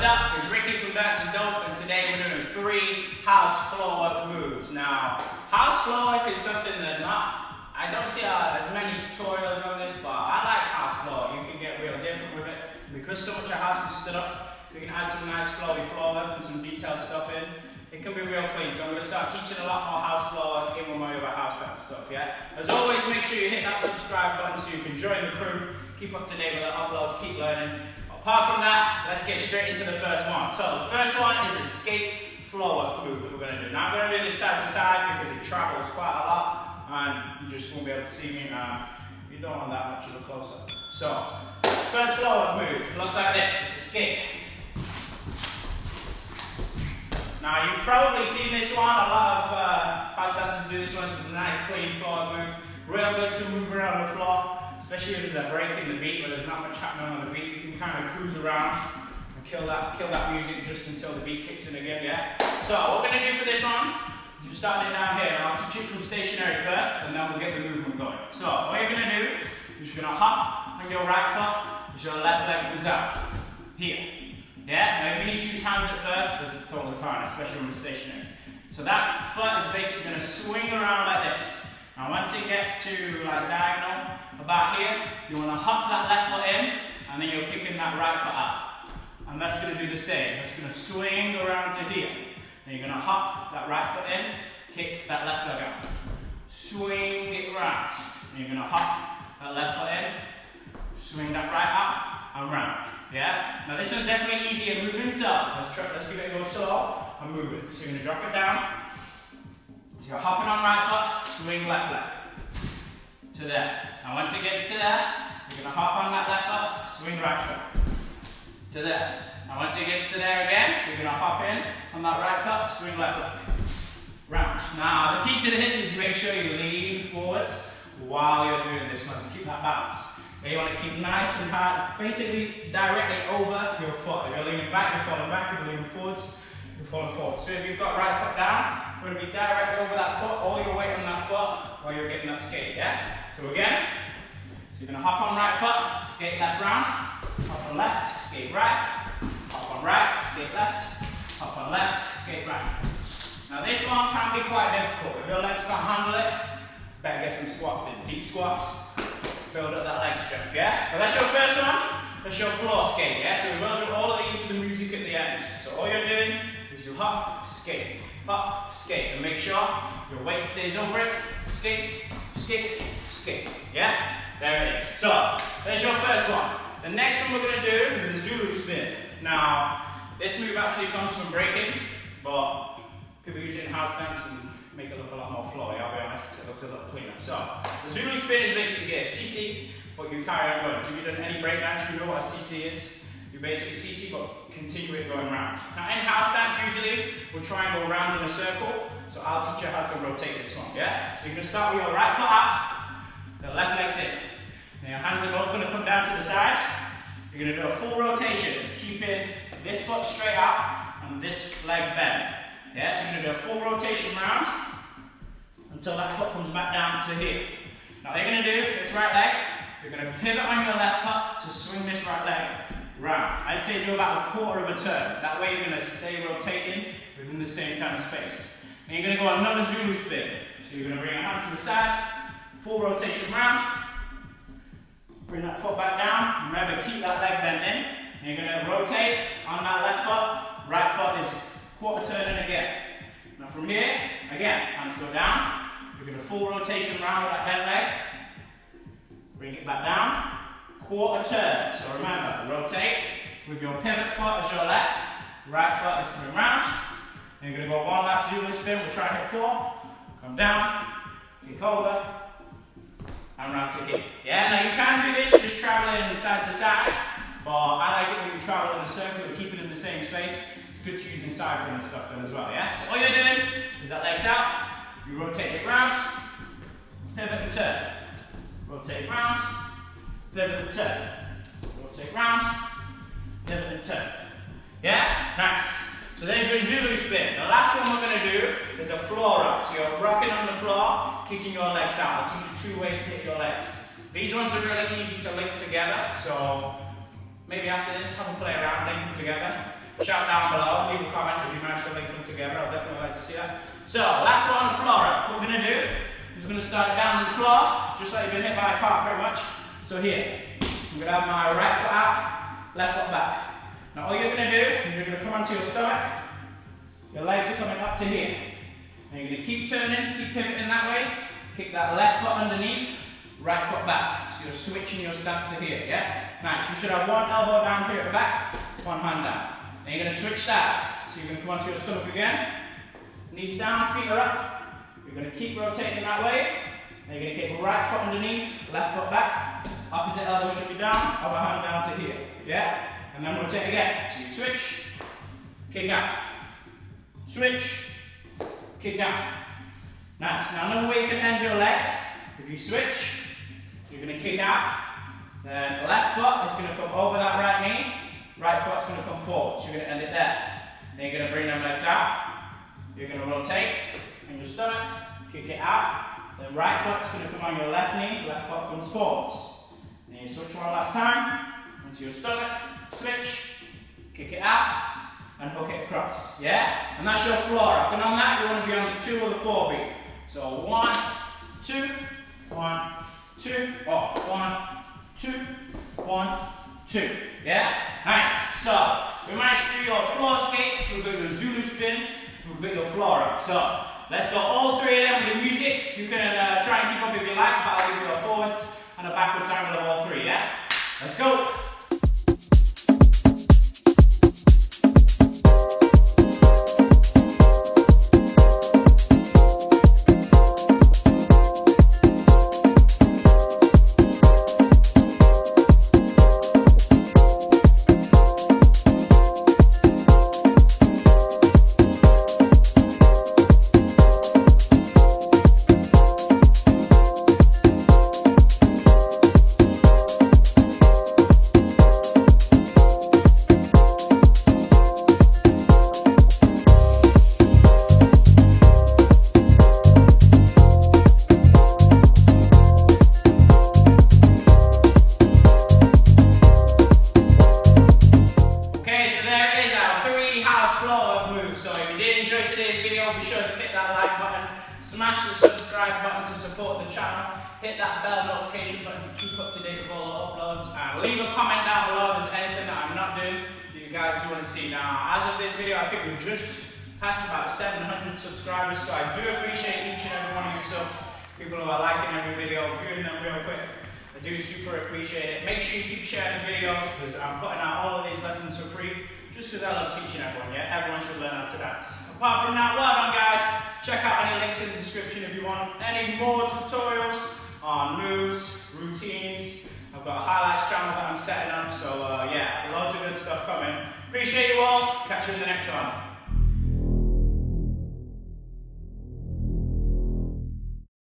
what's up? It's Ricky from Dance is Dope, and today we're doing 3 house floor work moves. Now, house floor work is something that I don't see as many tutorials on this, but I like house floor. You can get real different with it. Because so much of house is stood up, we can add some nice flowy floor work and some detailed stuff in. It can be real clean, so I'm going to start teaching a lot more house floor work in with my other house dance stuff, yeah? As always, make sure you hit that subscribe button so you can join the crew, keep up to date with the uploads, keep learning. Apart from that, let's get straight into the first one. So the first one is a skate floor work move that we're going to do. Now I'm going to do this side to side because it travels quite a lot and you just won't be able to see me. You don't want that much of a close-up. So, first floor work move looks like this. It's a skate. Now you've probably seen this one. A lot of house dancers do this one. This is a nice clean floor work move. Real good to move around the floor. Especially if there's a break in the beat where there's not much happening on the beat, you can kind of cruise around and kill that music just until the beat kicks in again, yeah? So what we're going to do for this one, is just start it down here, and I'll teach you from stationary first, and then we'll get the movement going. So what you're going to do is you're going to hop on your right foot as your left leg comes out. Here. Yeah? Now if you need to use hands at first, that's totally fine, especially when we're stationary. So that foot is basically going to swing around like this. Now once it gets to like diagonal about here, you want to hop that left foot in and then you're kicking that right foot out. And that's going to do the same. That's going to swing around to here. Then you're going to hop that right foot in, kick that left leg out. Swing it round. And you're going to hop that left foot in, swing that right out and round. Yeah? Now this one's definitely easier moving, so let's give it a go slow and move it. So you're going to drop it down. So you're hopping on right foot, swing left leg to there. Now once it gets to there, you're going to hop on that left foot, swing right foot to there. Now once it gets to there again, you're going to hop in on that right foot, swing left leg, round. Now the key to this is make sure you lean forwards while you're doing this one to keep that balance. You want to keep nice and hard, basically directly over your foot. If you're leaning back, you're falling back. If you're leaning forwards, you're falling forward. So if you've got right foot down, we're going to be directly over that foot, all your weight on that foot while you're getting that skate, yeah? So again, so you're going to hop on right foot, skate left round, hop on left, skate right, hop on right, skate left, hop on left, skate right. Now this one can be quite difficult. If your legs can't handle it, better get some squats in, deep squats, build up that leg strength, yeah? But that's your first one, that's your floor skate, yeah? So we will do all of these with the music at the end. So all you're doing is you hop, skate, and make sure your weight stays over it, skate, skate, skate, yeah? There it is. So, there's your first one. The next one we're going to do is a Zulu spin. Now, this move actually comes from breaking, but people use it in house dance and make it look a lot more flowy, I'll be honest. It looks a little cleaner. So, the Zulu spin is basically a CC, but you carry on going. So if you've done any break dance, you know what a CC is. You basically CC, but continue it going round. Now in house dance, usually, we'll try and go round in a circle. So I'll teach you how to rotate this one, yeah? So you're going to start with your right foot up, the left leg's in. Now your hands are both going to come down to the side. You're going to do a full rotation, keeping this foot straight out and this leg bent. Yeah, so you're going to do a full rotation round until that foot comes back down to here. Now what you're going to do, this right leg, you're going to pivot on your left foot to swing this right leg round. I'd say do about a quarter of a turn. That way you're going to stay rotating within the same kind of space. And you're going to go another Zulu spin. So you're going to bring your hands to the side, full rotation round, bring that foot back down. Remember, keep that leg bent in. And you're going to rotate on that left foot. Right foot is quarter turn in again. Now from here, again, hands go down. You're going to full rotation round with that bent leg. Bring it back down. Quarter turn. So remember, rotate with your pivot foot as your left, right foot is coming round. Then you're going to go one last Zulu spin, we'll try and hit 4. Come down, kick over, and round to here. Yeah, now you can do this just traveling side to side, but I like it when you travel in a circle and keep it in the same space. It's good to use inside and stuff then as well, yeah? So all you're doing is that leg's out, you rotate it round, pivot and turn. Rotate round, pivot and turn. Rotate round, pivot and turn. Yeah? Nice. So there's your Zulu spin. The last one we're going to do is a floor rock. So you're rocking on the floor, kicking your legs out. I'll teach you 2 ways to hit your legs. These ones are really easy to link together. So maybe after this, have them play around, link them together. shout down below, leave a comment if you manage to link them together. I'll definitely like to see that. So, last one, Floorwork. What we're going to do is we're going to start it down on the floor, just like you've been hit by a car pretty much. So here, I'm going to have my right foot out, left foot back. Now all you're going to do is you're going to come onto your stomach, your legs are coming up to here. And you're going to keep turning, keep pivoting that way, kick that left foot underneath, right foot back. So you're switching your stance to here, yeah? Nice, you should have one elbow down here at the back, one hand down. Then you're going to switch sides. So you're going to come onto your stomach again, knees down, feet are up. You're going to keep rotating that way. And you're going to kick right foot underneath, left foot back. Opposite elbow should be down, other hand down to here, yeah? And then rotate again. So you switch, kick out. Switch, kick out. Nice. Now another way you can end your legs, if you switch, you're going to kick out. Then left foot is going to come over that right knee, right foot's going to come forward. So you're going to end it there. Then you're going to bring them legs out. You're going to rotate in your stomach, kick it out. Then right foot's going to come on your left knee, left foot comes forwards. Then you switch one last time, into your stomach, switch, kick it out, and hook it across. Yeah? And that's your Floorwork. And on that, you want to be on the 2 or the 4 beat. So 1, 2, 1, 2, oh, 1, 2, 1, 2. Yeah? Nice. So, we managed to do your floor skate, we've got your ZULU spins, we've got your Floorwork. So, let's go all 3 of them with the music. You can try and keep up if you like, but I'll give you a forwards and a backwards angle of all 3, yeah? Let's go. So if you did enjoy today's video, be sure to hit that like button, smash the subscribe button to support the channel, hit that bell notification button to keep up to date with all the uploads, and leave a comment down below if there's anything that I'm not doing that you guys do want to see. Now, as of this video, I think we've just passed about 700 subscribers, so I do appreciate each and every one of you subs, people who are liking every video, viewing them real quick. I do super appreciate it. Make sure you keep sharing the videos, because I'm putting out all of these lessons for free. Just because I love teaching everyone, yeah? Everyone should learn how to dance. Apart from that, well done guys. Check out any links in the description if you want any more tutorials on moves, routines. I've got a highlights channel that I'm setting up, so yeah, loads of good stuff coming. Appreciate you all. Catch you in the next one.